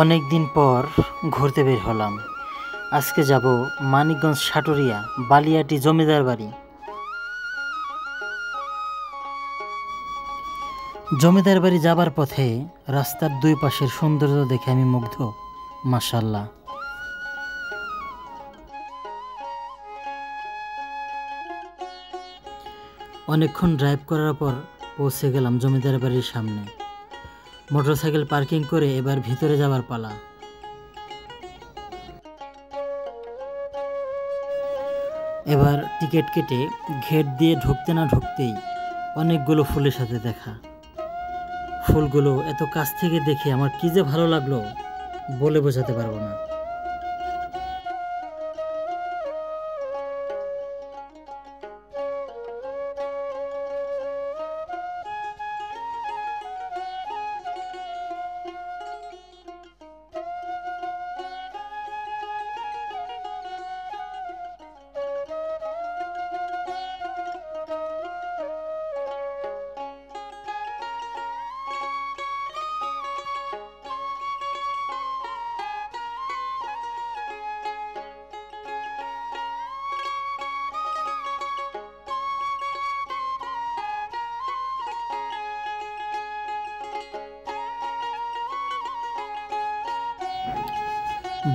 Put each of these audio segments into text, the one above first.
অনেক দিন পর ঘুরতে বের হলাম। আজকে যাব মানিকগঞ্জ সাটুরিয়া বালিয়াটি জমিদার বাড়ি। জমিদার বাড়ি যাবার পথে রাস্তার দুই পাশের সৌন্দর্য দেখে আমি মুগ্ধ। মাশাআল্লাহ। অনেকক্ষণ ড্রাইভ করার পর পৌঁছে গেলাম জমিদার বাড়ির সামনে। মোটরসাইকেল পার্কিং করে এবার ভিতরে যাবার পালা। এবার টিকিট কেটে গেট দিয়ে ঢুকতে না ঢুকতেই অনেকগুলো ফুলের সাথে দেখা। ফুলগুলো এত কাছ থেকে দেখে আমার কি যে ভালো লাগলো বলে বোঝাতে পারবো না।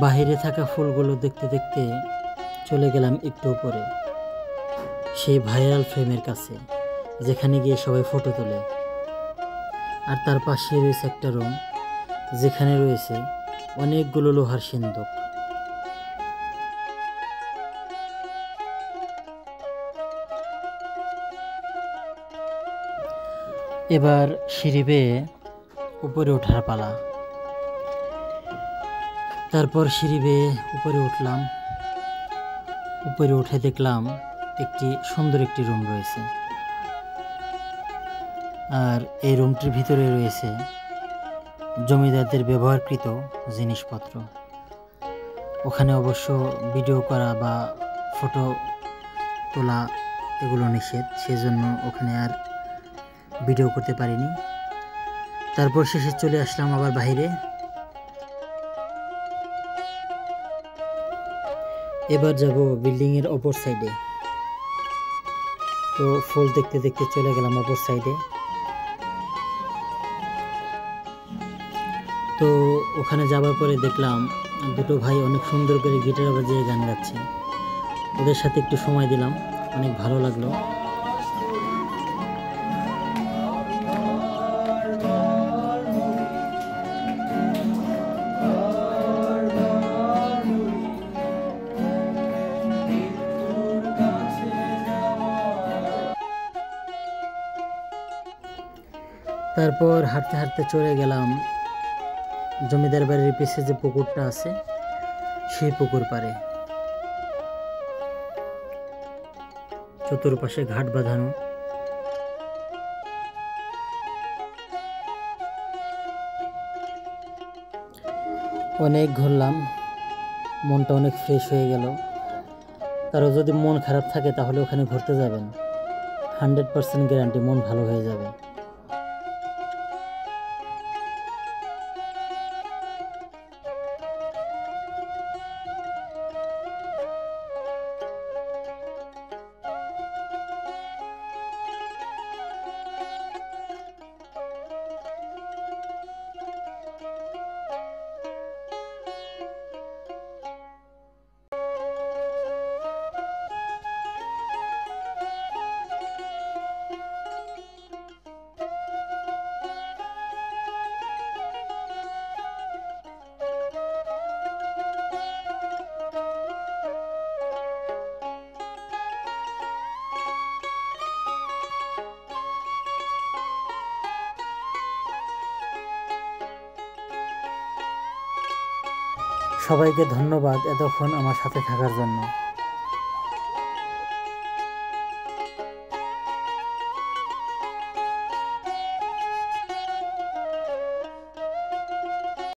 বাহিরে থাকা ফুলগুলো দেখতে দেখতে চলে গেলাম একটু উপরে, সেই ভাইরাল ফ্রেমের কাছে, যেখানে গিয়ে সবাই ফটো তোলে। আর তার পাশে রয়েছে একটা রুম, যেখানে রয়েছে অনেকগুলো লোহার সিন্দুক। এবার সিঁড়ি বেয়ে উপরে ওঠার পালা। তারপর সিঁড়ি বেয়ে উপরে উঠলাম। উপরে উঠে দেখলাম সুন্দর একটি রুম রয়েছে। আর এই রুমটির ভিতরে রয়েছে জমিদারদের ব্যবহারকৃত জিনিসপত্র। ওখানে অবশ্য ভিডিও করা বা ফটো তোলা এগুলো নিষেধ, সেজন্য ওখানে আর ভিডিও করতে পারিনি। তারপর শেষে চলে আসলাম আবার বাইরে। এবার যাব বিল্ডিংয়ের অপর সাইডে। তো ফুল দেখতে দেখতে চলে গেলাম অপর সাইডে। তো ওখানে যাবার পরে দেখলাম দুটো ভাই অনেক সুন্দর করে গিটার বাজিয়ে গান গাচ্ছে। ওদের সাথে একটু সময় দিলাম, অনেক ভালো লাগলো। তারপর হাঁটতে হাঁটতে চলে গেলাম জমিদার বাড়ির পিছে যে পুকুরটা আছে সেই পুকুর পাড়ে। চতুর্পাশে ঘাট বাঁধানো। অনেক ঘুরলাম, মনটা অনেক ফ্রেশ হয়ে গেল। কারো যদি মন খারাপ থাকে তাহলে ওখানে ঘুরতে যাবেন, 100% গ্যারান্টি মন ভালো হয়ে যাবে। সবাইকে ধন্যবাদ এতক্ষণ আমার সাথে থাকার জন্য।